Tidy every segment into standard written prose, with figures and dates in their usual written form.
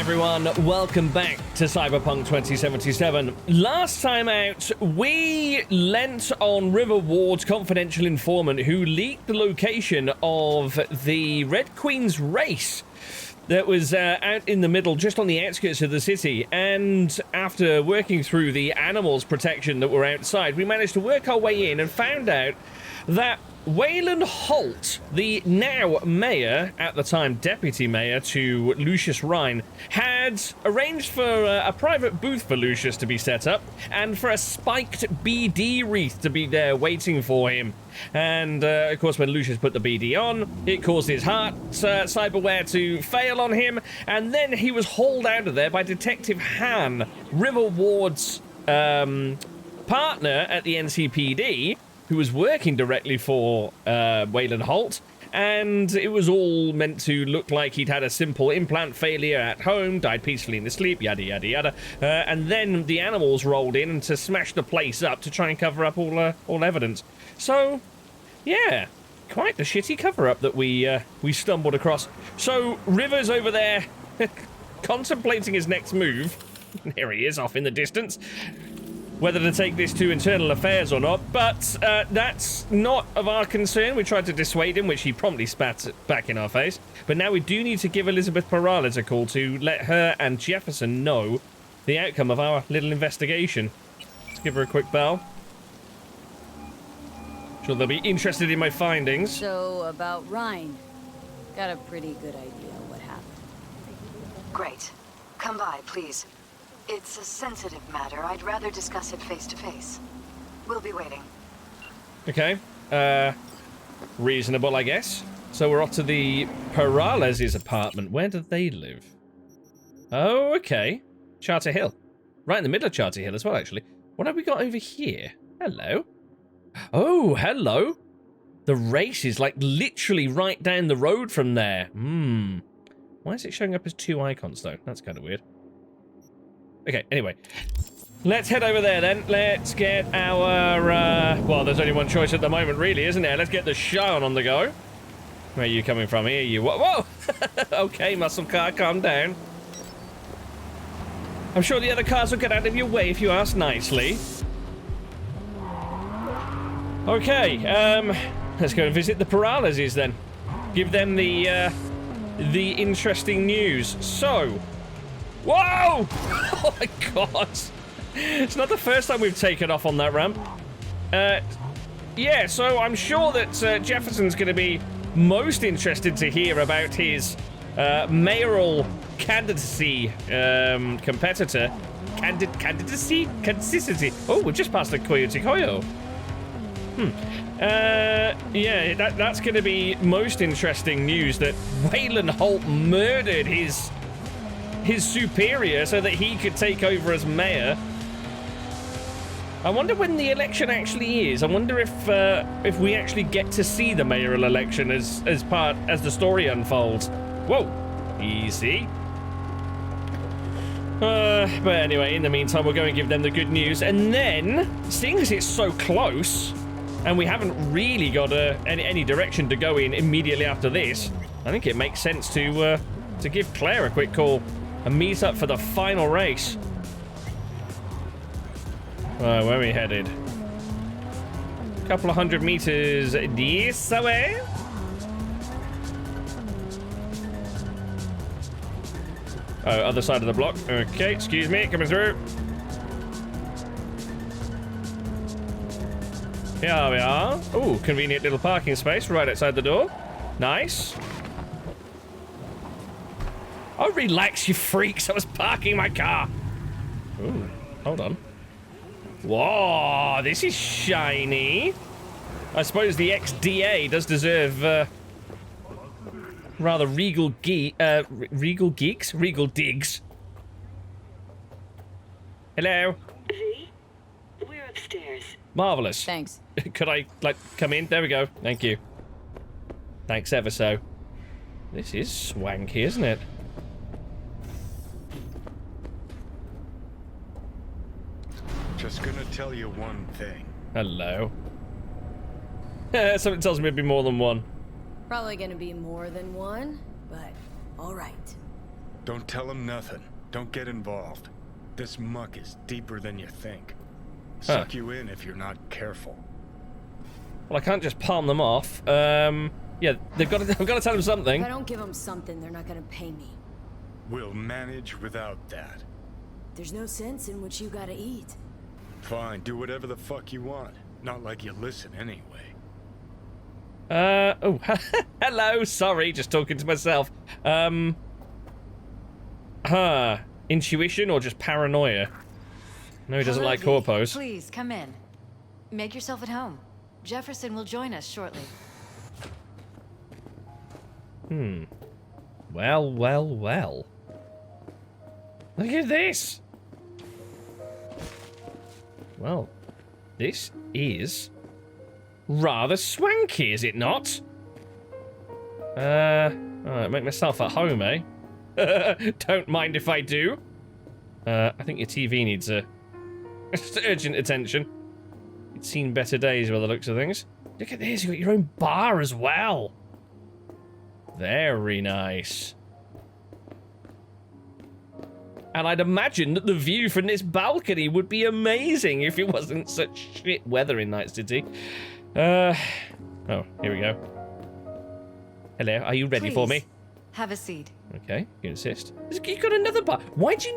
everyone, welcome back to Cyberpunk 2077. Last time out, we lent on River Ward's confidential informant who leaked the location of the Red Queen's race that was out in the middle, just on the outskirts of the city. And after working through the animals protection that were outside, we managed to work our way in and found out that Wayland Holt, the now mayor, at the time deputy mayor to Lucius Rhyne, had arranged for a private booth for Lucius to be set up and for a spiked BD wreath to be there waiting for him. And of course, when Lucius put the BD on, it caused his heart cyberware to fail on him, and then he was hauled out of there by Detective Han, River Ward's partner at the NCPD, who was working directly for Wayland Holt, and it was all meant to look like he'd had a simple implant failure at home, died peacefully in his sleep, yada yada yada, and then the animals rolled in to smash the place up to try and cover up all evidence. So, yeah, quite the shitty cover-up that we stumbled across. So River's over there contemplating his next move. There he is, off in the distance. Whether to take this to internal affairs or not, but that's not of our concern. We tried to dissuade him, which he promptly spat back in our face. But now we do need to give Elizabeth Peralez a call to let her and Jefferson know the outcome of our little investigation. Let's give her a quick bell. Sure they'll be interested in my findings. So, about Rhyne. Got a pretty good idea what happened. Great. Come by, please. It's a sensitive matter. I'd rather discuss it face to face. We'll be waiting. Okay. Reasonable, I guess. So we're off to the Peralezes' apartment. Where do they live? Oh, okay. Charter Hill. Right in the middle of Charter Hill as well, actually. What have we got over here? Hello. Oh, hello. The race is like literally right down the road from there. Why is it showing up as two icons, though? That's kind of weird. Okay, anyway, let's head over there then. Let's get our, well, there's only one choice at the moment, really, isn't there? Let's get the Sean on the go. Where are you coming from here? You, whoa! Okay, muscle car, calm down. I'm sure the other cars will get out of your way if you ask nicely. Okay, let's go and visit the Peralezes then. Give them the interesting news. So... Whoa! Oh my god! It's not the first time we've taken off on that ramp. Yeah, so I'm sure that Jefferson's going to be most interested to hear about his mayoral candidacy competitor. Candidacy? Oh, we've just passed the Coyote Coyo. Yeah, that's going to be most interesting news, that Wayland Holt murdered his superior so that he could take over as mayor. I wonder when the election actually is. I wonder if we actually get to see the mayoral election as the story unfolds. Whoa, easy. But anyway, in the meantime, we'll go and give them the good news, and then, seeing as it's so close, and we haven't really got any direction to go in immediately after this, I think it makes sense to give Claire a quick call and meet up for the final race. Where are we headed? A couple of 100 meters this way. Oh, other side of the block. Okay, excuse me, coming through. Here we are. Ooh, convenient little parking space right outside the door. Nice. Oh, relax, you freaks. I was parking my car. Ooh, hold on. Whoa, this is shiny. I suppose the XDA does deserve rather regal digs. Hello. V, we're upstairs. Marvelous. Thanks. Could I, come in? There we go. Thank you. Thanks ever so. This is swanky, isn't it? Just gonna tell you one thing. Hello. Something tells me it'd be more than one. Probably gonna be more than one, but all right. Don't tell him nothing. Don't get involved. This muck is deeper than you think. Suck you in if you're not careful. Well, I can't just palm them off. Yeah, I've got to tell them something. If I don't give them something, they're not gonna pay me. We'll manage without that. There's no sense in what you gotta eat. Fine, do whatever the fuck you want. Not like you listen anyway. Oh, hello, sorry, just talking to myself. Intuition or just paranoia? No, he doesn't like corpos. Please, come in. Make yourself at home. Jefferson will join us shortly. Well, well, well. Look at this! Well, this is rather swanky, is it not? Alright, make myself at home, eh? Don't mind if I do. I think your TV needs urgent attention. It's seen better days by the looks of things. Look at this, you got your own bar as well. Very nice. And I'd imagine that the view from this balcony would be amazing if it wasn't such shit weather in Night City. Oh, here we go. Hello, are you ready for me? Have a seat. Okay, you insist. You got another bar. Why'd you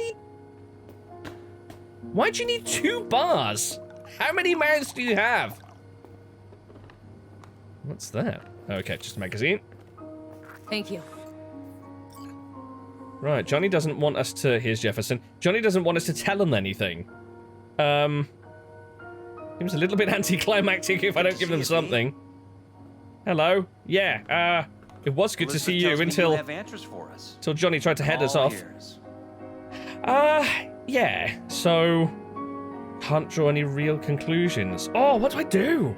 need 2 bars? How many mouths do you have? What's that? Okay, just a magazine. Thank you. Right, Johnny doesn't want us to... Here's Jefferson. Johnny doesn't want us to tell him anything. Seems a little bit anticlimactic if I don't give them something. Hello? Yeah, it was good to see you until... Until Johnny tried to head us off. Yeah, so... Can't draw any real conclusions. Oh, what do I do?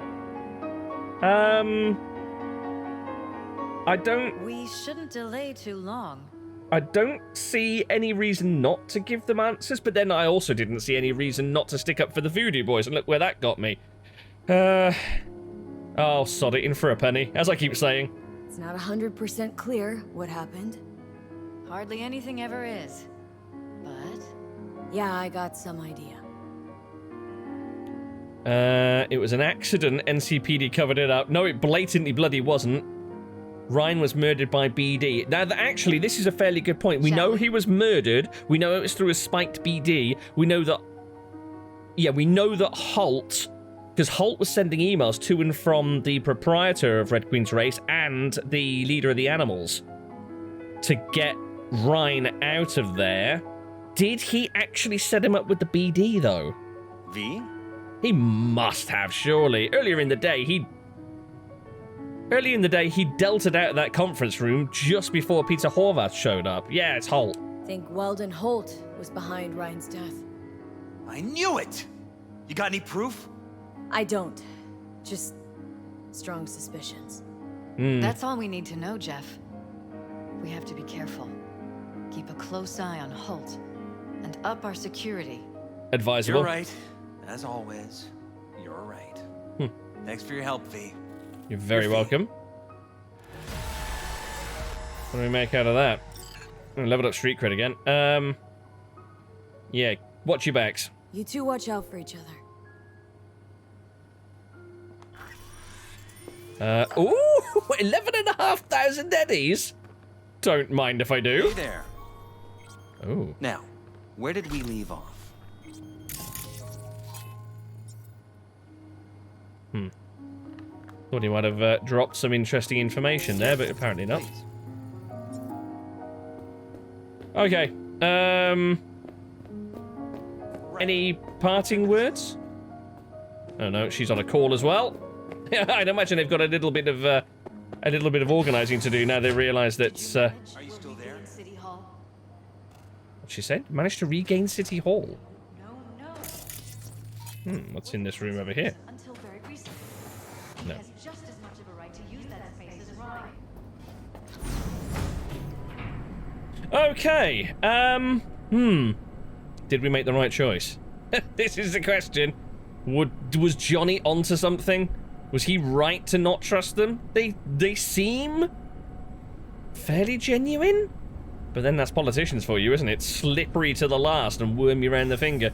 I don't... We shouldn't delay too long. I don't see any reason not to give them answers, but then I also didn't see any reason not to stick up for the Voodoo Boys, and look where that got me. Oh, sod it, in for a penny, as I keep saying. It's not 100% clear what happened. Hardly anything ever is. But... Yeah, I got some idea. It was an accident. NCPD covered it up. No, it blatantly bloody wasn't. Rhyne was murdered by BD. Now, actually, this is a fairly good point. We know he was murdered. We know it was through a spiked BD. We know that... Yeah, we know that Holt... Because Holt was sending emails to and from the proprietor of Red Queen's race and the leader of the animals to get Rhyne out of there. Did he actually set him up with the BD, though? V? He must have, surely. Earlier in the day, he dealt it out of that conference room just before Peter Horvath showed up. Yeah, it's Holt. Think Weldon Holt was behind Ryan's death. I knew it! You got any proof? I don't. Just strong suspicions. That's all we need to know, Jeff. We have to be careful. Keep a close eye on Holt. And up our security. Advisable. You're right. As always, you're right. Thanks for your help, V. You're very welcome. What do we make out of that? Oh, leveled up street cred again. Yeah, watch your backs. You two watch out for each other. Ooh, 11,500 eddies. Don't mind if I do. Hey there. Oh. Now, where did we leave off? Thought he might have dropped some interesting information there, but apparently not. Please. Okay. Any parting words? Oh no, she's on a call as well. I'd imagine they've got a little bit of organising to do now. They realise that. Are you still there? City Hall? What she said? Managed to regain City Hall. No. What's in this room over here? Until very recently. No. He has just as much of a right to use that space as Rhyne. Okay. Did we make the right choice? This is the question. Was Johnny onto something? Was he right to not trust them? They seem fairly genuine. But then that's politicians for you, isn't it? Slippery to the last and worm you around the finger.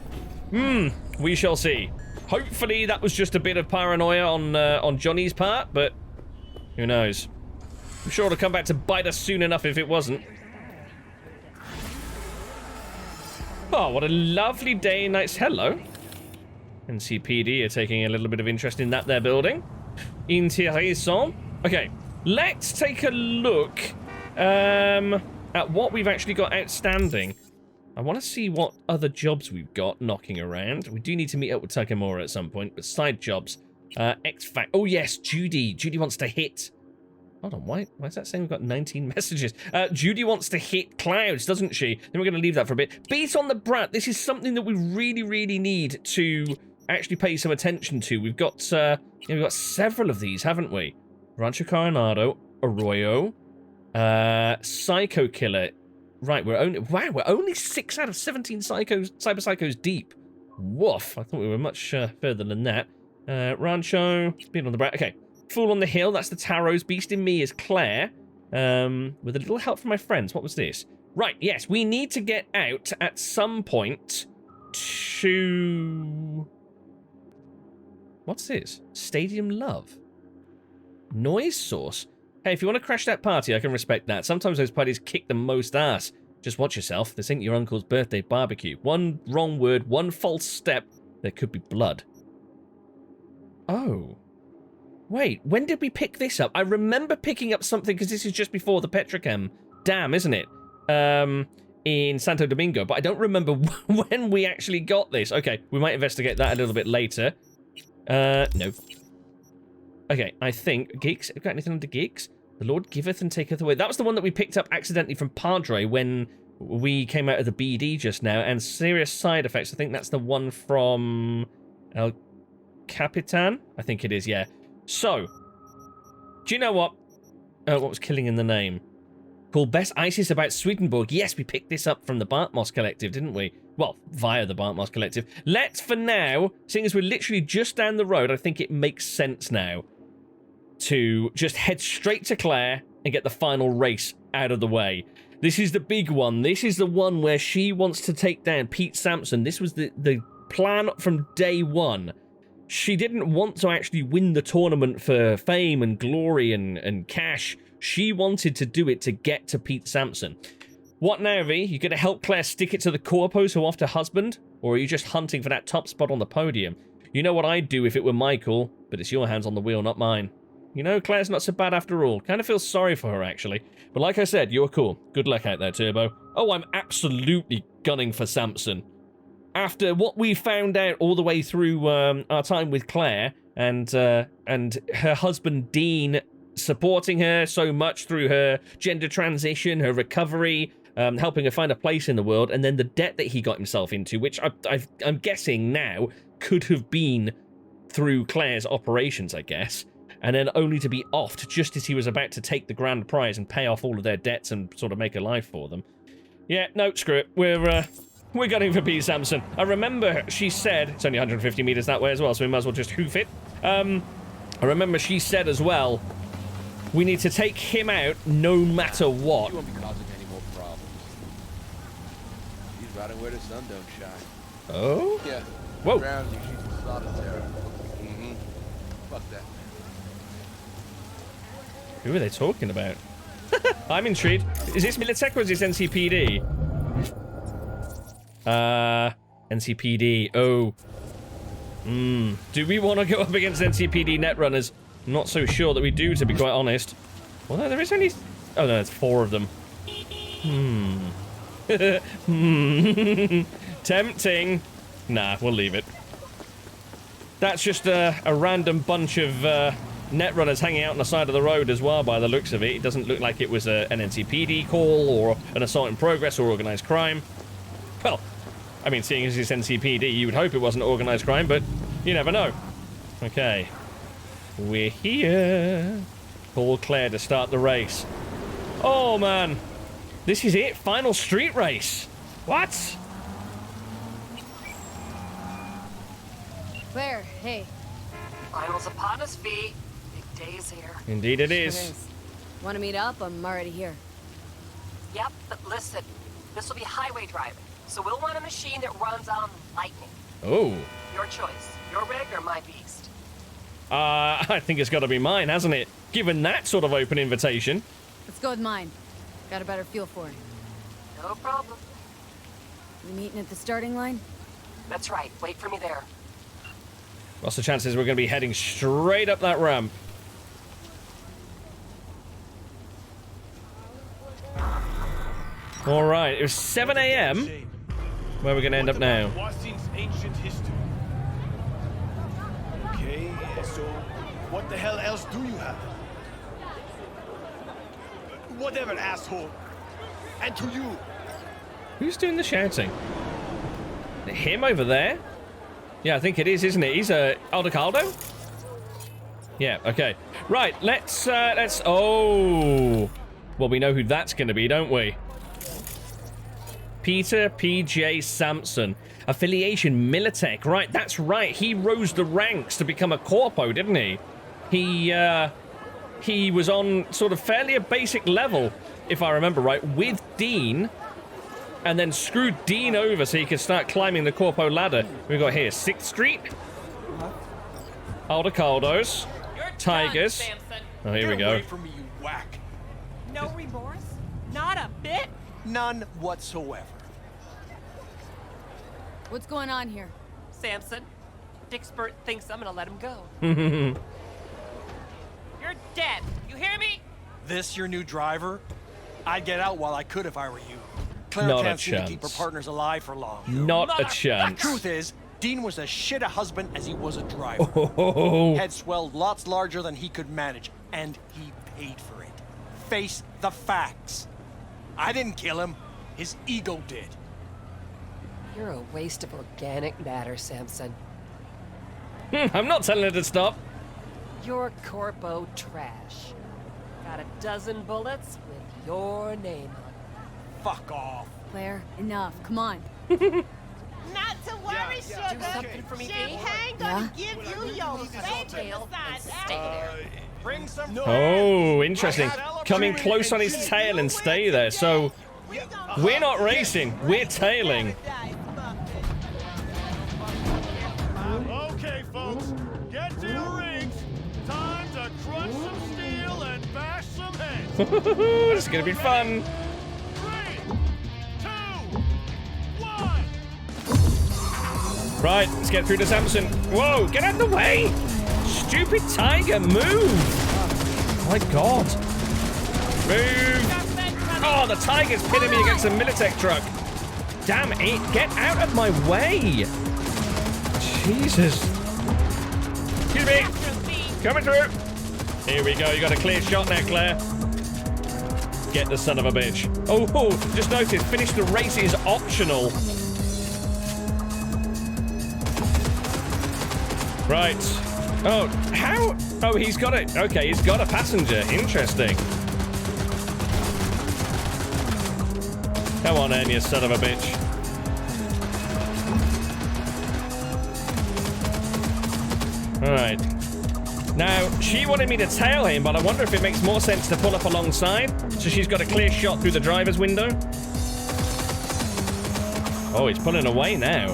We shall see. Hopefully that was just a bit of paranoia on Johnny's part, but who knows? I'm sure it'll come back to bite us soon enough if it wasn't. Oh, what a lovely day and night. Hello. NCPD are taking a little bit of interest in that there building. Intéressant. Okay, let's take a look at what we've actually got outstanding. I want to see what other jobs we've got knocking around. We do need to meet up with Takamura at some point, but side jobs. X-Fact. Oh, yes, Judy. Judy wants to hit. Hold on, why is that saying we've got 19 messages? Judy wants to hit clouds, doesn't she? Then we're going to leave that for a bit. Beat on the Brat. This is something that we really, really need to actually pay some attention to. We've got several of these, haven't we? Rancho Coronado, Arroyo, Psycho Killer. Right, we're only 6 out of 17 cyber psychos deep. Woof! I thought we were much further than that. Rancho, Beat on the Brat. Okay. Fool on the Hill, that's the Tarot's. Beast in Me is Claire. With a little help from my friends. What was this? Right, yes, we need to get out at some point to... What's this? Stadium Love. Noise Source. Hey, if you want to crash that party, I can respect that. Sometimes those parties kick the most ass. Just watch yourself. This ain't your uncle's birthday barbecue. One wrong word, one false step, there could be blood. Oh. Wait, when did we pick this up? I remember picking up something, because this is just before the Petrochem Dam, isn't it? In Santo Domingo, but I don't remember when we actually got this. Okay, we might investigate that a little bit later. No. Okay, I think... Geeks? Got anything under Geeks? The Lord giveth and taketh away. That was the one that we picked up accidentally from Padre when we came out of the BD just now, and serious side effects. I think that's the one from El Capitan? I think it is, yeah. So, do you know what? What was killing in the name? Called Best Isis about Swedenborg. Yes, we picked this up from the Bartmoss Collective, didn't we? Well, via the Bartmoss Collective. Let's, for now, seeing as we're literally just down the road, I think it makes sense now to just head straight to Claire and get the final race out of the way. This is the big one. This is the one where she wants to take down Pete Sampson. This was the plan from day one. She didn't want to actually win the tournament for fame and glory and cash. She wanted to do it to get to Pete Sampson. What now, V? You gonna help Claire stick it to the corpos who are off to husband? Or are you just hunting for that top spot on the podium? You know what I'd do if it were Michael, but it's your hands on the wheel, not mine. You know, Claire's not so bad after all. Kind of feel sorry for her, actually. But like I said, you're cool. Good luck out there, Turbo. Oh, I'm absolutely gunning for Sampson. After what we found out all the way through our time with Claire and her husband Dean supporting her so much through her gender transition, her recovery, helping her find a place in the world, and then the debt that he got himself into, which I'm guessing now could have been through Claire's operations, I guess, and then only to be offed just as he was about to take the grand prize and pay off all of their debts and sort of make a life for them. Yeah, no, screw it. We're gunning for Pete Sampson. I remember she said, it's only 150 meters that way as well, so we might as well just hoof it. I remember she said as well, we need to take him out no matter what. You won't be causing any more problems. He's riding where the sun don't shine. Oh? Yeah. Whoa. Ground you shoot some solitaire. Mm-hmm. Fuck that. Who are they talking about? I'm intrigued. Is this Militech or is this NCPD? NCPD. Oh. Do we want to go up against NCPD Netrunners? I'm not so sure that we do, to be quite honest. Well, no, there is only... Oh, no, it's 4 of them. Tempting. Nah, we'll leave it. That's just a random bunch of Netrunners hanging out on the side of the road as well, by the looks of it. It doesn't look like it was an NCPD call or an assault in progress or organised crime. Well, I mean, seeing as it's NCPD, you would hope it wasn't organised crime, but you never know. Okay. We're here. Call Claire to start the race. Oh, man. This is it. Final street race. What? Claire, hey. Finals upon us, V. Big day is here. Indeed it is. Want to meet up? I'm already here. Yep, but listen, this will be highway driving, so we'll want a machine that runs on lightning. Oh. Your choice. Your rig or my beast? I think it's got to be mine, hasn't it? Given that sort of open invitation. Let's go with mine. Got a better feel for it. No problem. We meeting at the starting line? That's right. Wait for me there. What's the chances we're going to be heading straight up that ramp? All right, it was 7 a.m. Where we're going to end up now? Ancient history. Okay, so what the hell else do you have? Whatever, asshole. And to you. Who's doing the shouting? Him over there? Yeah, I think it is, isn't it? He's Aldecaldo? Yeah, okay. Right, let's, oh. Well, we know who that's going to be, don't we? Peter P.J. Sampson. Affiliation Militech. Right, that's right. He rose the ranks to become a corpo, didn't he? He was on sort of fairly a basic level, if I remember right, with Dean, and then screwed Dean over so he could start climbing the corpo ladder. We've got here 6th Street, Aldecaldos, Tigers. Oh, here we go. Get away from me, you whack. No remorse? Not a bit? None whatsoever. What's going on here? Sampson, Dickspert thinks I'm gonna let him go. You're dead. You hear me? This your new driver? I'd get out while I could if I were you. Claire Not a can't seem to keep her chance. partners alive for long. Not a The chance. truth is, Dean was as shit a husband as he was a driver. Oh. Head swelled lots larger than he could manage, and he paid for it. Face the facts. I didn't kill him. His ego did. You're a waste of organic matter, Sampson. I'm not telling her to stop. You're corpo trash. Got a dozen bullets with your name on it. Fuck off. Claire, enough. Come on. Not to worry, sugar. Do something for me, B. Champagne gonna give you your favorite besides Stay there. Bring some. Oh, interesting. Coming close on his tail and stay there. So we're not racing, we're tailing. Okay, folks, get to your rigs. Time to crunch some steel and bash some heads. This is gonna be fun. 3, 2, 1. Right, let's get through to Sampson. Whoa, get out of the way! Stupid tiger, move! My God. Move! Oh, the tiger's pinning me against a Militech truck. Damn it, get out of my way! Jesus. Excuse me. Coming through. Here we go, you got a clear shot now, Claire. Get the son of a bitch. Oh, just noticed, finish the race is optional. Right. Oh, how? Oh, he's got it. Okay, he's got a passenger. Interesting. Come on in, you son of a bitch. All right. Now, she wanted me to tail him, but I wonder if it makes more sense to pull up alongside, so she's got a clear shot through the driver's window. Oh, he's pulling away now.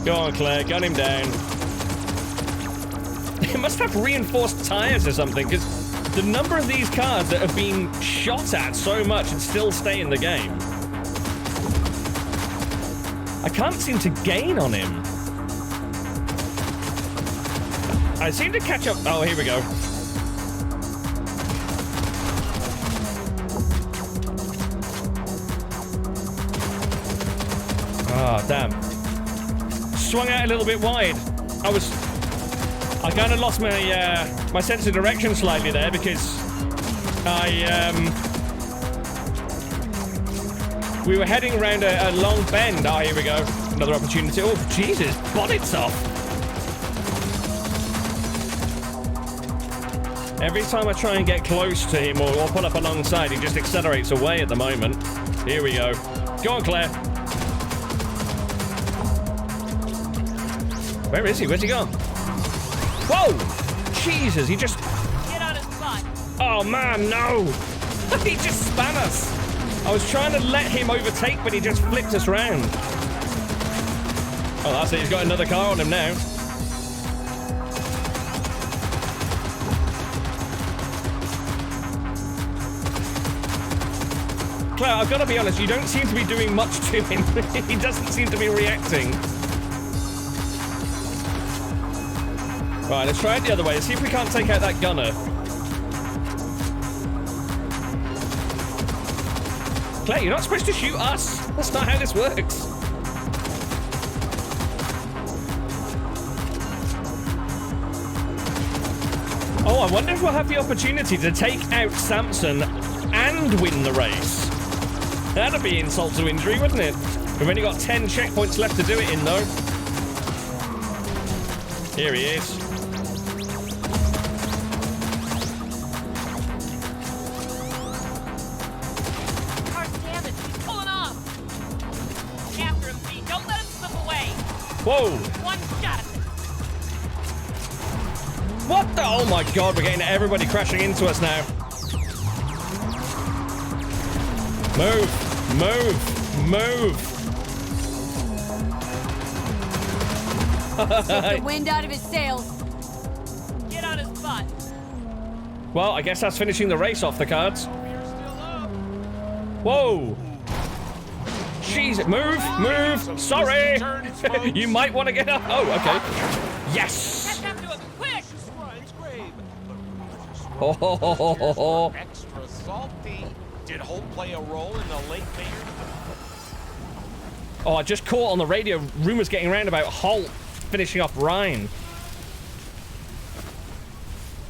Go on, Claire, gun him down. It must have reinforced tires or something, because the number of these cars that have been shot at so much and still stay in the game. I can't seem to gain on him. I seem to catch up. Oh, here we go. Oh, damn. Swung out a little bit wide. I kind of lost my my sense of direction slightly there because we were heading around a long bend. Oh, here we go. Another opportunity. Oh, Jesus. Bonnet's off. Every time I try and get close to him or pull up alongside, he just accelerates away at the moment. Here we go. Go on, Claire. Where is he? Where's he gone? Whoa! Jesus, he just... Get on his butt. Oh, man, no. He just spun us. I was trying to let him overtake, but he just flipped us round. Oh, that's it. He's got another car on him now. Claire, I've got to be honest, you don't seem to be doing much to him. He doesn't seem to be reacting. Right, let's try it the other way. Let's see if we can't take out that gunner. Claire, you're not supposed to shoot us. That's not how this works. Oh, I wonder if we'll have the opportunity to take out Sampson and win the race. That'd be insult to injury, wouldn't it? We've only got 10 checkpoints left to do it in, though. Here he is. Car's damaged. He's pulling off. After him, B. Don't let him slip away. Whoa! One shot. What the? Oh my god, we're getting everybody crashing into us now. Move! Move! Move! Take the wind out of his sails. Get on his butt. Well, I guess that's finishing the race off the cards. Whoa! Jeez, move! Move! Sorry! You might want to get up. Oh, okay. Yes! Catch up to him quick. Oh, Extra salty. Did Holt play a role in the late mayor? oh, I just caught on the radio rumors getting around about Holt finishing off Rhyne.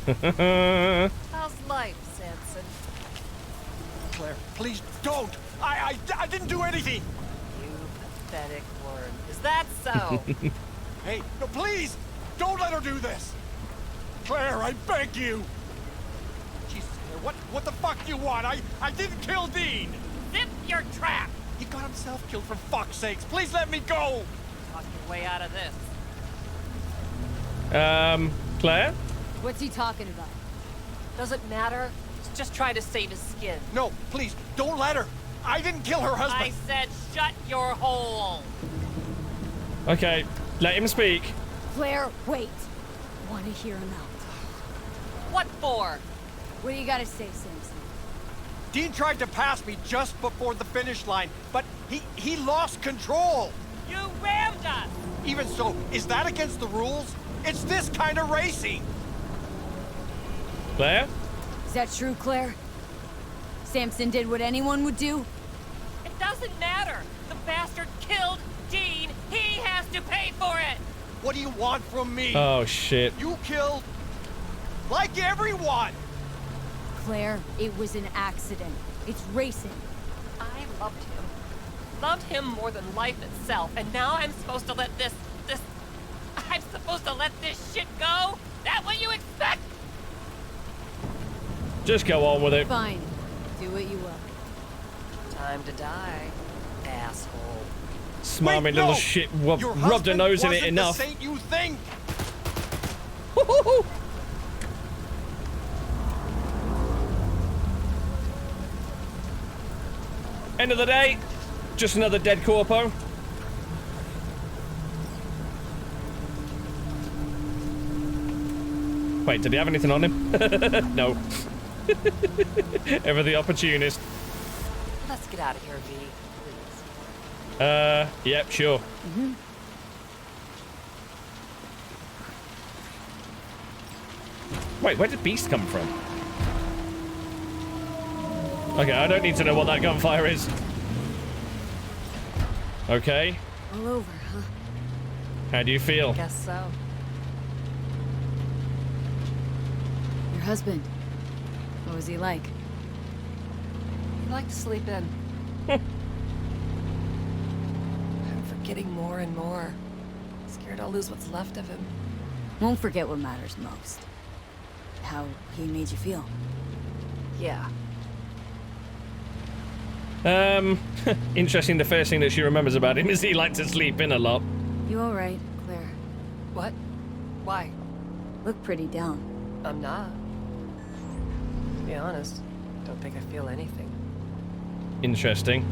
How's life, Sampson? Claire, please don't. I didn't do anything. You pathetic worm. Is that so? Hey, no, please, don't let her do this. Claire, I beg you. Jesus, Claire, what the fuck you want? I didn't kill Dean. Zip your trap. He got himself killed, for fuck's sakes. Please let me go. Talk your way out of this. Claire? What's he talking about? Doesn't matter. He's just trying to save his skin. No, please, don't let her. I didn't kill her husband. I said shut your hole. Okay, let him speak. Claire, wait. Want to hear him out. What for? What do you gotta say, Sampson? Dean tried to pass me just before the finish line, but he lost control. You rammed us. Even so, is that against the rules? It's this kind of racing. Claire? Is that true, Claire? Sampson did what anyone would do? It doesn't matter. The bastard killed Dean. He has to pay for it. What do you want from me? Oh, shit. You killed, like everyone. Claire, it was an accident. It's racing. I loved him. Loved him more than life itself. And now I'm supposed to let I'm supposed to let this shit go? That what you expect? Just go on with it. Fine. Do what you will. Time to die, asshole. Smarmy Wait, little no! shit Your rubbed her husband nose in it wasn't enough. the saint you think. Woo-hoo-hoo. End of the day, just another dead corpo. Wait, did he have anything on him? No. Ever the opportunist. Let's get out of here, V, please. Yep, sure. Wait, where did Beast come from? Okay, I don't need to know what that gunfire is. Okay. All over, huh? How do you feel? Guess so. Your husband. What was he like? He'd like to sleep in. I'm forgetting more and more. Scared I'll lose what's left of him. Won't forget what matters most. How he made you feel. Yeah. Interesting, the first thing that she remembers about him is he liked to sleep in a lot. You all right, Claire? What? Why? Look pretty down. I'm not. To be honest, don't think I feel anything. Interesting.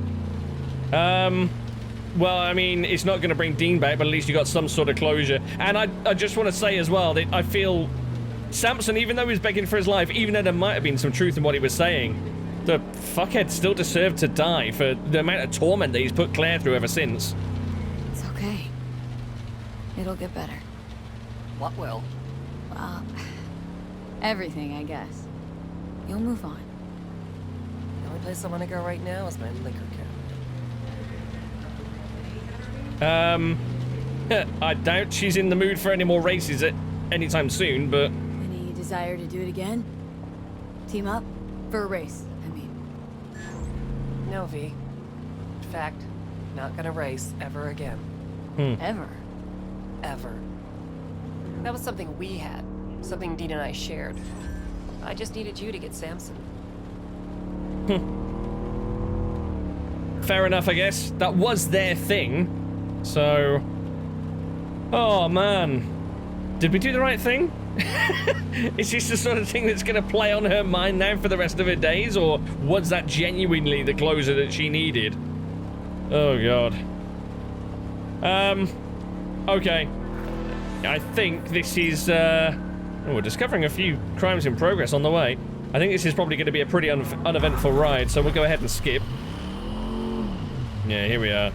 Well, I mean, it's not going to bring Dean back, but at least you got some sort of closure. And I just want to say as well that I feel Sampson, even though he was begging for his life, even though there might have been some truth in what he was saying, the fuckhead still deserved to die for the amount of torment that he's put Claire through ever since. It's okay. It'll get better. What will? Well, everything, I guess. You'll move on. The only place I want to go right now is my liquor cabinet. I doubt she's in the mood for any more races at anytime soon, but... Any desire to do it again? Team up? For a race, I mean. No, V. In fact, not gonna race ever again. Ever? Ever. That was something we had. Something Dean and I shared. I just needed you to get Sampson. Fair enough, I guess. That was their thing. So... Oh, man. Did we do the right thing? Is this the sort of thing that's going to play on her mind now for the rest of her days? Or was that genuinely the closure that she needed? Oh, God. Okay. I think this is, oh, we're discovering a few crimes in progress on the way. I think this is probably going to be a pretty uneventful ride, so we'll go ahead and skip. Yeah, here we are.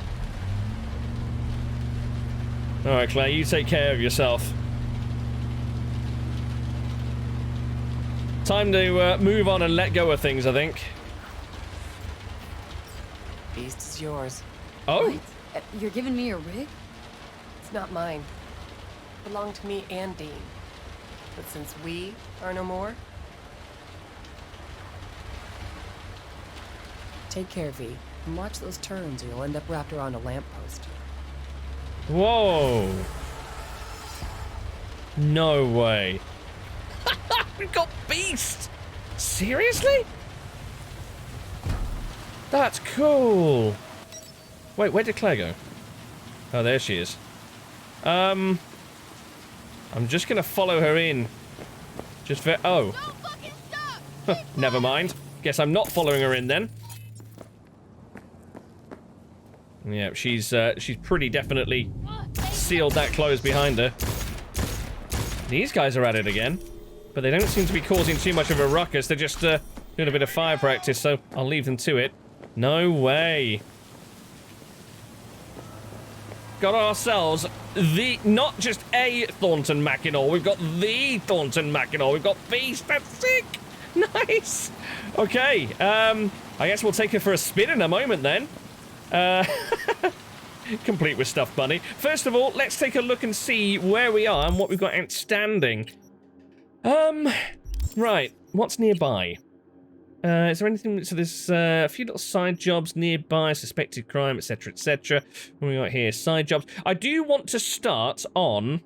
Alright, Claire, you take care of yourself. Time to move on and let go of things, I think. Beast is yours. Oh? What? You're giving me a rig? It's not mine. It belonged to me and Dean. But since we are no more... Take care, V, and watch those turns or you'll end up wrapped around a lamppost. Whoa. No way. We've got Beast! Seriously? That's cool. Wait, where did Claire go? Oh, there she is. I'm just gonna follow her in. Just for... Oh. Huh, never mind. Guess I'm not following her in then. Yeah, she's pretty definitely sealed that close behind her. These guys are at it again, but they don't seem to be causing too much of a ruckus. They're just doing a bit of fire practice, so I'll leave them to it. No way. Got ourselves the, not just a Thornton Mackinac, we've got the Thornton Mackinac. We've got Beast. That's sick. Nice. Okay, I guess we'll take her for a spin in a moment then. Complete with stuff bunny. First of all, let's take a look and see where we are and what we've got outstanding. Right, what's nearby? Is there anything? So there's a few little side jobs nearby, suspected crime, etc, etc. What we got here? Side jobs. I do want to start on,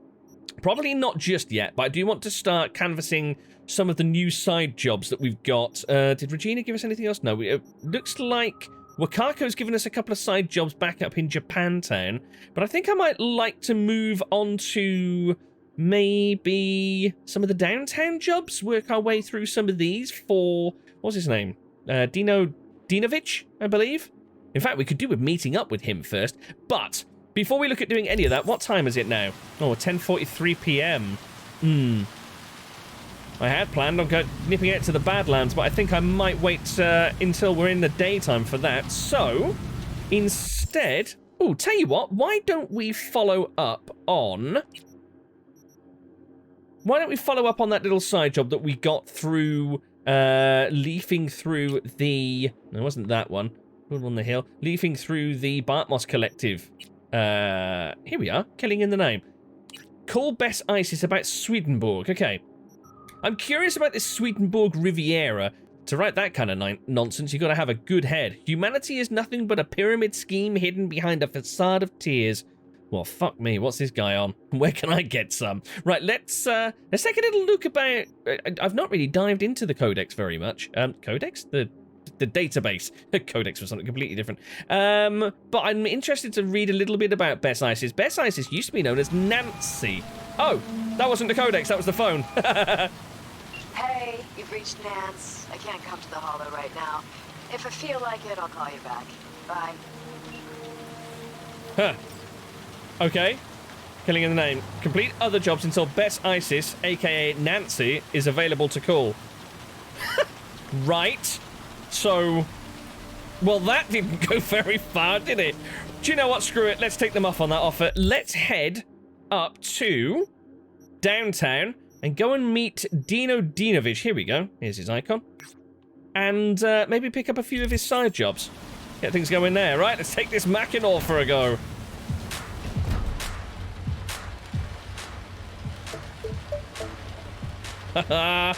probably not just yet, but I do want to start canvassing some of the new side jobs that we've got. Did Regina give us anything else? No, it looks like Wakako's given us a couple of side jobs back up in Japantown, but I think I might like to move on to maybe some of the downtown jobs, work our way through some of these for, what's his name? Dino Dinovic, I believe. In fact, we could do with meeting up with him first, but before we look at doing any of that, what time is it now? Oh, 10:43 p.m. I had planned on nipping out to the Badlands, but I think I might wait until we're in the daytime for that. So, instead... Oh, tell you what, why don't we follow up on... Why don't we follow up on that little side job that we got through... leafing through the... No, it wasn't that one. One on the hill. Leafing through the Bartmoss Collective. Here we are, killing in the name. Call Bess Isis about Swedenborg. Okay. I'm curious about this Swedenborg Riviera. To write that kind of nonsense, you gotta have a good head. Humanity is nothing but a pyramid scheme hidden behind a facade of tears. Well, fuck me, what's this guy on? Where can I get some? Right, let's take a little look about... I've not really dived into the Codex very much. Codex? The database. Codex was something completely different. But I'm interested to read a little bit about Bess Isis. Bess Isis used to be known as Nancy. Oh, that wasn't the Codex, that was the phone. You've reached Nance. I can't come to the Hollow right now. If I feel like it, I'll call you back. Bye. Huh. Okay. Killing in the name. Complete other jobs until Bess Isis, aka Nancy, is available to call. Right. So... Well, that didn't go very far, did it? Do you know what? Screw it. Let's take them off on that offer. Let's head up to downtown and go and meet Dino Dinovic. Here we go. Here's his icon. And maybe pick up a few of his side jobs. Get things going there. Right, let's take this Mackinac for a go. Haha.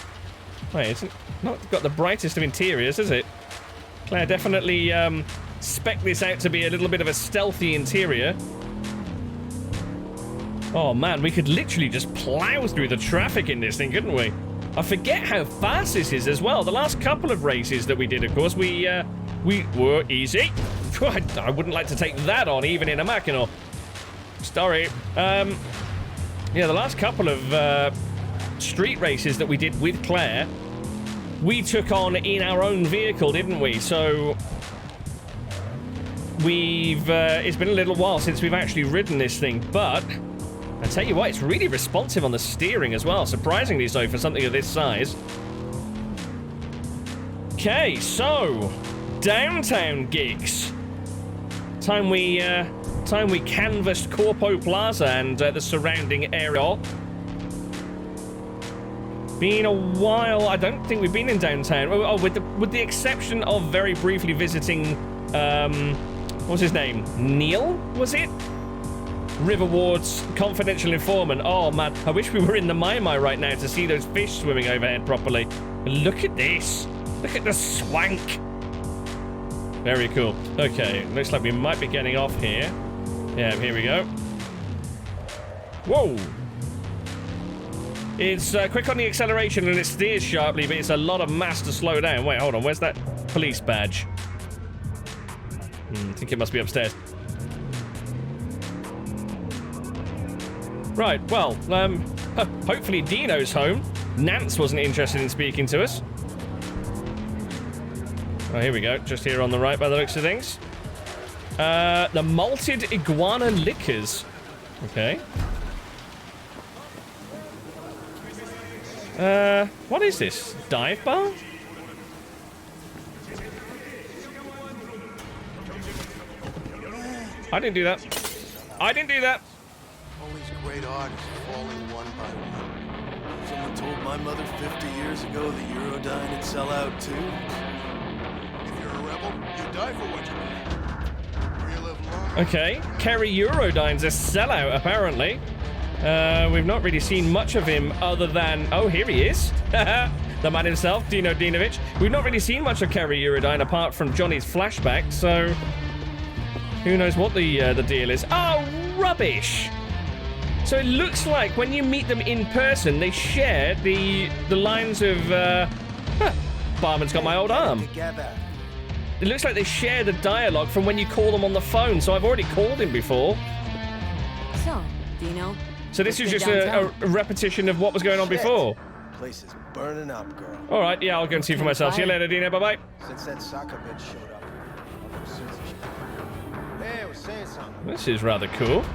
Wait, it's not got the brightest of interiors, is it? Claire definitely spec'd this out to be a little bit of a stealthy interior. Oh man, we could literally just plow through the traffic in this thing, couldn't we? I forget how fast this is as well. The last couple of races that we did, of course, we were easy. I wouldn't like to take that on, even in a Mackinac. Sorry. Yeah, the last couple of street races that we did with Claire, we took on in our own vehicle, didn't we? So we've it's been a little while since we've actually ridden this thing, but I tell you what, it's really responsive on the steering as well, surprisingly so for something of this size. Okay, so downtown gigs. Time we canvassed Corpo Plaza and the surrounding area. Been a while. I don't think we've been in downtown. Oh, with the exception of very briefly visiting, what's his name? Neil, was it? River Ward's confidential informant. Oh man, I wish we were in the Mai right now to see those fish swimming overhead properly. Look at this. Look at the swank. Very cool. Okay, looks like we might be getting off here. Yeah, here we go. Whoa. It's quick on the acceleration and it steers sharply, but it's a lot of mass to slow down. Wait, hold on. Where's that police badge? I think it must be upstairs. Right, well, hopefully Dino's home. Nance wasn't interested in speaking to us. Oh, here we go. Just here on the right by the looks of things. The Malted Iguana Liquors. Okay. What is this? Dive bar? I didn't do that. I didn't do that. All these great artists falling one by one. Someone told my mother 50 years ago that Eurodyne would sell out too. If you're a rebel, you die for what you believe. You live long. Okay, Kerry Eurodyne's a sellout, apparently. We've not really seen much of him other than... Oh, here he is. The man himself, Dino Dinovic. We've not really seen much of Kerry Eurodyne apart from Johnny's flashback, so... Who knows what the deal is. Oh, rubbish! So it looks like when you meet them in person, they share the lines of... Barman's got my old arm. It looks like they share the dialogue from when you call them on the phone, so I've already called him before. So, Dino... So this is just a repetition of what was going on before. Place is burning up, girl. All right, yeah, I'll go and see for myself. See you later, Dino. Bye-bye. Since that soccer bitch showed up. Hey, I was saying something. This is rather cool.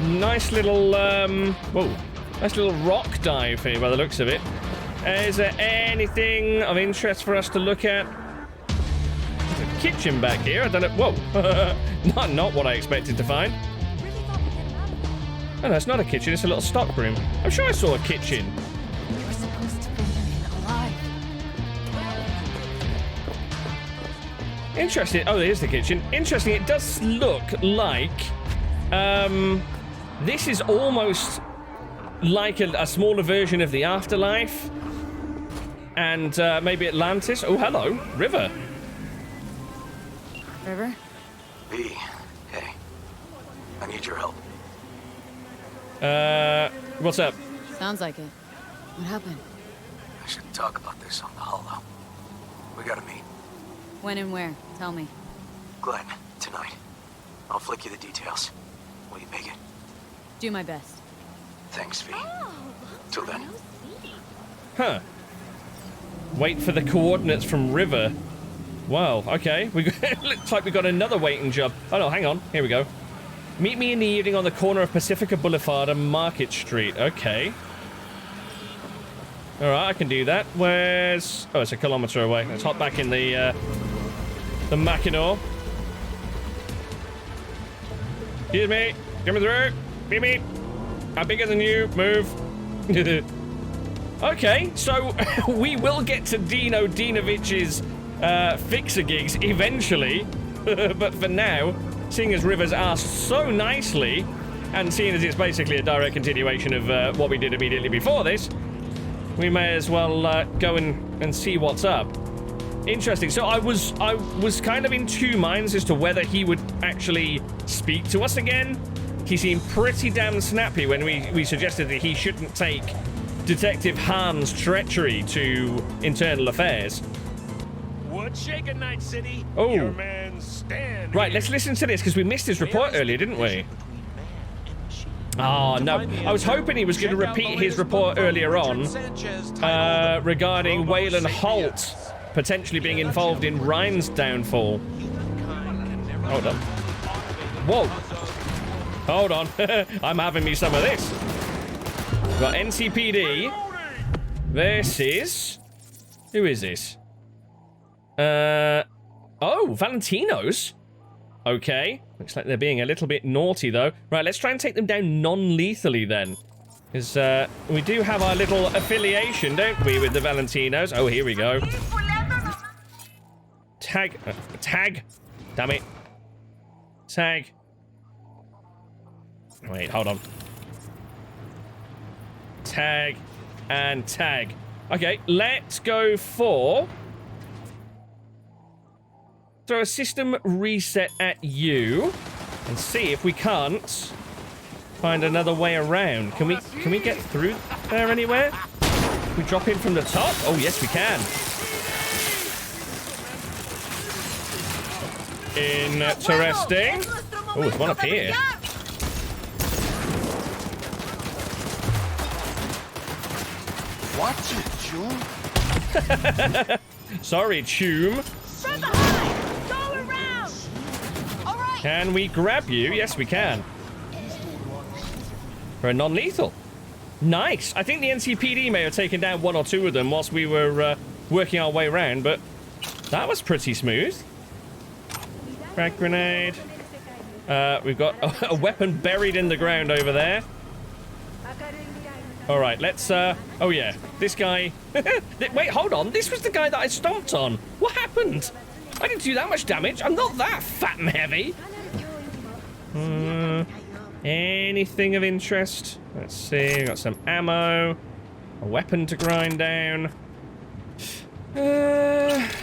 Nice little, whoa. Nice little rock dive here by the looks of it. Is there anything of interest for us to look at? There's a kitchen back here. I don't know. Whoa. not what I expected to find. Oh, no, it's not a kitchen, it's a little stockroom. I'm sure I saw a kitchen. You're supposed to bring them in alive. Interesting. Oh, there's the kitchen. Interesting. It does look like... this is almost like a smaller version of the Afterlife. And maybe Atlantis. Oh, hello. River. River? V, hey. I need your help. What's up? Sounds like it. What happened? I should talk about this on the Hollow. We gotta meet. When and where? Tell me. Glenn, tonight. I'll flick you the details. Will you make it? Do my best. Thanks, V. Till then. Huh. Wait for the coordinates from River. Wow, okay. Looks like we got another waiting job. Oh no, hang on. Here we go. Meet me in the evening on the corner of Pacifica Boulevard and Market Street. Okay. Alright, I can do that. Where's... Oh, it's a kilometer away. Let's hop back in the Mackinac. Excuse me. Coming through. Beep me. I'm bigger than you. Move. Okay, so we will get to Dino Dinovic's fixer gigs eventually. But for now, seeing as River's asked so nicely, and seeing as it's basically a direct continuation of what we did immediately before this, we may as well go and see what's up. Interesting. So I was kind of in two minds as to whether he would actually speak to us again. He seemed pretty damn snappy when we suggested that he shouldn't take Detective Hahn's treachery to internal affairs. What's shaking, Night City? Oh. Your man Stan. Right, let's listen to this because we missed his report earlier, didn't we? Oh, no. I was hoping he was going to repeat his report earlier on regarding Waylon Holt potentially being involved in Rhyne's downfall. Hold on. Whoa. Hold on. I'm having me some of this. We've got NCPD. This is... Who is this? Oh, Valentinos. Okay. Looks like they're being a little bit naughty, though. Right, let's try and take them down non-lethally, then. Because we do have our little affiliation, don't we, with the Valentinos? Oh, here we go. Tag. Tag. Damn it. Tag. Wait, hold on. Tag. And tag. Okay, let's go for... Throw a system reset at you and see if we can't find another way around. Can we get through there anywhere? Can we drop in from the top? Oh, yes, we can. Interesting. Oh, there's one up here. Watch it, Choom. Sorry, Choom. Can we grab you? Yes, we can. For a non-lethal. Nice. I think the NCPD may have taken down one or two of them whilst we were working our way around, but that was pretty smooth. Frag grenade. We've got a weapon buried in the ground over there. All right, let's... oh, yeah. This guy... Wait, hold on. This was the guy that I stomped on. What happened? I didn't do that much damage. I'm not that fat and heavy. Anything of interest? Let's see. We've got some ammo. A weapon to grind down.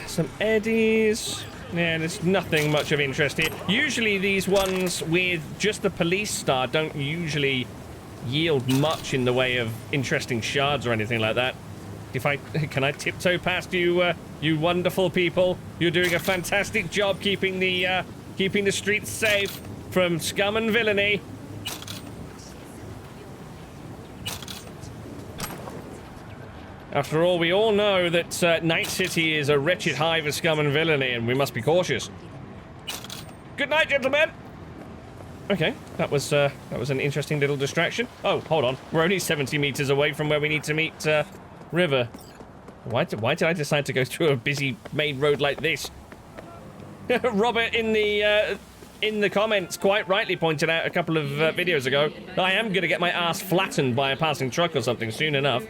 Some eddies. Yeah, there's nothing much of interest here. Usually these ones with just the police star don't usually yield much in the way of interesting shards or anything like that. Can I tiptoe past you, you wonderful people? You're doing a fantastic job keeping the streets safe from scum and villainy. After all, we all know that Night City is a wretched hive of scum and villainy, and we must be cautious. Good night, gentlemen. Okay, that was an interesting little distraction. Oh, hold on. We're only 70 meters away from where we need to meet River. Why did I decide to go through a busy main road like this? Robert in the comments quite rightly pointed out a couple of videos ago that I am going to get my ass flattened by a passing truck or something soon enough.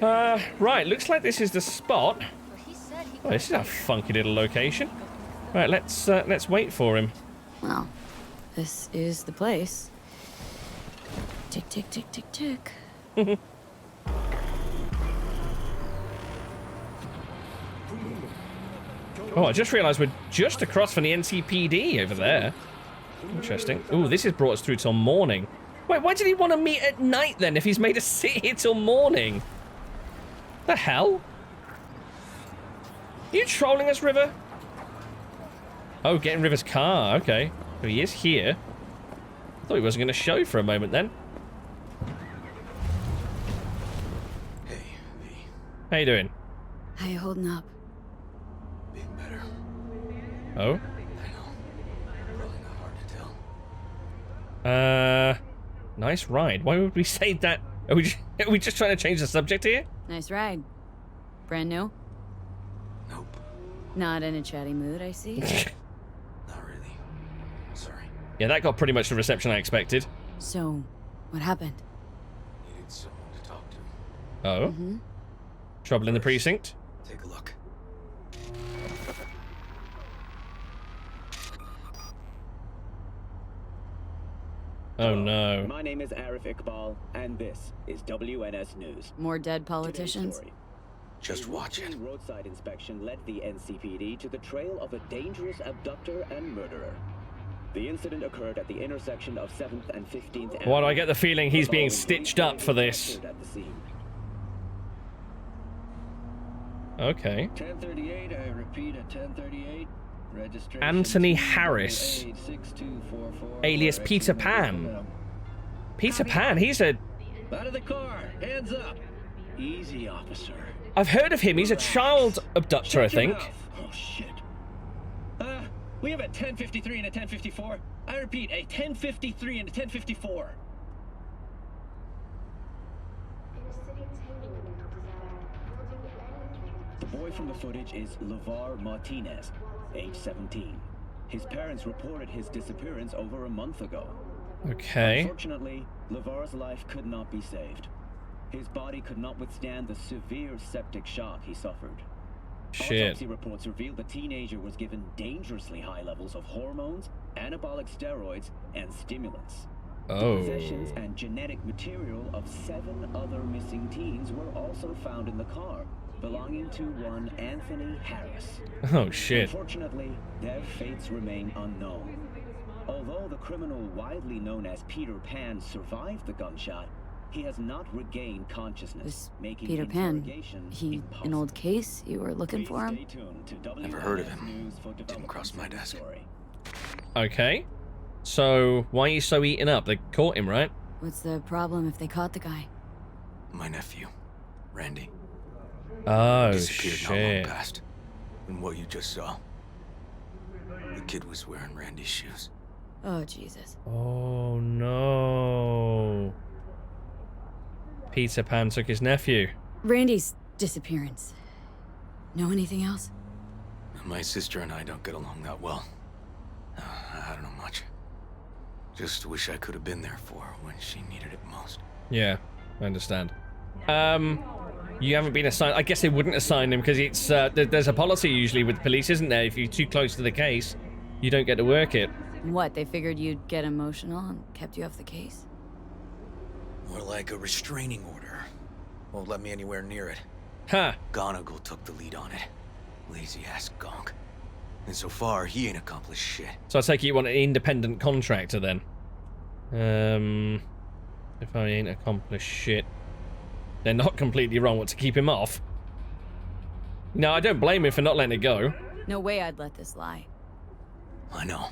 Right, looks like this is the spot. Oh, this is a funky little location. Right, let's wait for him. Well, this is the place. Tick, tick, tick, tick, tick. Oh, I just realised we're just across from the NCPD over there. Interesting. Ooh, this has brought us through till morning. Wait, why did he want to meet at night then if he's made us sit here till morning? The hell? Are you trolling us, River? Oh, getting River's car. Okay. So he is here. Thought he wasn't going to show for a moment then. Hey, How you doing? How you holding up? Being better. Oh? I know. Probably not hard to tell. Nice ride. Why would we say that? Are we just trying to change the subject here? Nice ride. Brand new? Nope. Not in a chatty mood, I see. Not really. Sorry. Yeah, that got pretty much the reception I expected. So, what happened? Needed someone to talk to. Oh? Mm-hmm. Trouble in the precinct? Take a look. Oh no. My name is Arif Iqbal, and this is WNS News. More dead politicians? Just watch it. A roadside inspection led the NCPD to the trail of a dangerous abductor and murderer. The incident occurred at the intersection of 7th and 15th Avenue. Why do I get the feeling he's being stitched up for this? Okay. 1038, I repeat at 1038. Registration Anthony Harris, alias Peter Pan. Peter Pan, he's a... Out of the car, hands up. Easy, officer. I've heard of him, he's a child abductor, I think. Oh, shit. We have a 1053 and a 1054. I repeat, a 1053 and a 1054. The boy from the footage is LeVar Martinez, age 17. His parents reported his disappearance over a month ago. Okay. Unfortunately, LeVar's life could not be saved. His body could not withstand the severe septic shock he suffered. Shit. Autopsy reports revealed the teenager was given dangerously high levels of hormones, anabolic steroids, and stimulants. Oh. Possessions and genetic material of 7 other missing teens were also found in the car, belonging to one Anthony Harris. Oh, shit. Unfortunately, their fates remain unknown. Although the criminal widely known as Peter Pan survived the gunshot, he has not regained consciousness, making Peter Pan, interrogation he impossible. an old case? You were looking for him? Never heard of him. Didn't cross my desk. Okay. So, why are you so eaten up? They caught him, right? What's the problem if they caught the guy? My nephew, Randy. Oh, disappeared not long shit. past. And what you just saw. The kid was wearing Randy's shoes. Oh, Jesus. Oh, no. Peter Pan took his nephew. Randy's disappearance. Know anything else? My sister and I don't get along that well. I don't know much. Just wish I could have been there for her when she needed it most. Yeah, I understand. You haven't been assigned. I guess they wouldn't assign him because it's there's a policy usually with police, isn't there? If you're too close to the case, you don't get to work it. What, they figured you'd get emotional and kept you off the case? More like a restraining order. Won't let me anywhere near it. Huh. Gonagle took the lead on it. Lazy-ass gonk. And so far, he ain't accomplished shit. So I take it you want an independent contractor then? If I ain't accomplished shit. They're not completely wrong what to keep him off. No, I don't blame him for not letting it go. No way I'd let this lie. I know.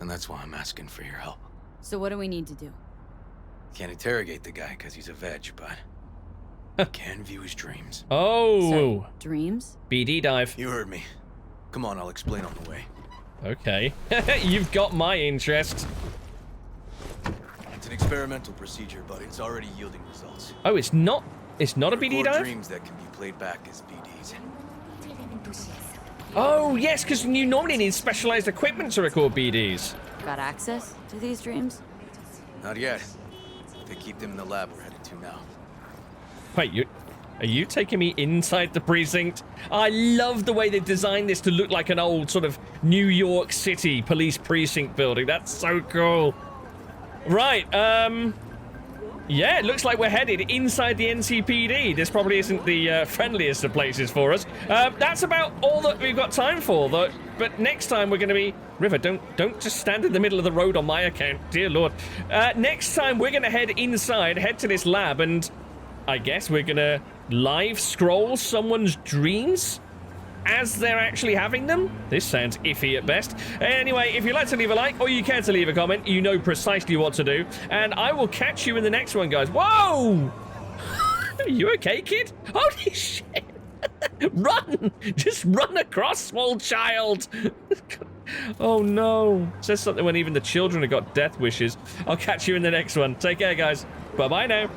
And that's why I'm asking for your help. So what do we need to do? Can't interrogate the guy because he's a veg, but can view his dreams. Oh! So, dreams? BD dive. You heard me. Come on, I'll explain on the way. Okay. You've got my interest. It's an experimental procedure, but it's already yielding results. Oh, it's not a BD dive? Dreams that can be played back as BDs. Oh, yes, because you normally need specialized equipment to record BDs. Got access to these dreams? Not yet. They keep them in the lab we're headed to now. Wait, are you taking me inside the precinct? I love the way they designed this to look like an old sort of New York City police precinct building. That's so cool. Right, yeah, it looks like we're headed inside the NCPD. This probably isn't the friendliest of places for us. That's about all that we've got time for, though. But next time we're going to be... River, don't just stand in the middle of the road on my account. Dear Lord. Next time we're going to head inside, head to this lab, and I guess we're going to live scroll someone's dreams as they're actually having them? This sounds iffy at best. Anyway, if you'd like to leave a like or you care to leave a comment, you know precisely what to do. And I will catch you in the next one, guys. Whoa! Are you okay, kid? Holy shit! Run! Just run across, small child! Oh no. Says something when even the children have got death wishes. I'll catch you in the next one. Take care, guys. Bye-bye now.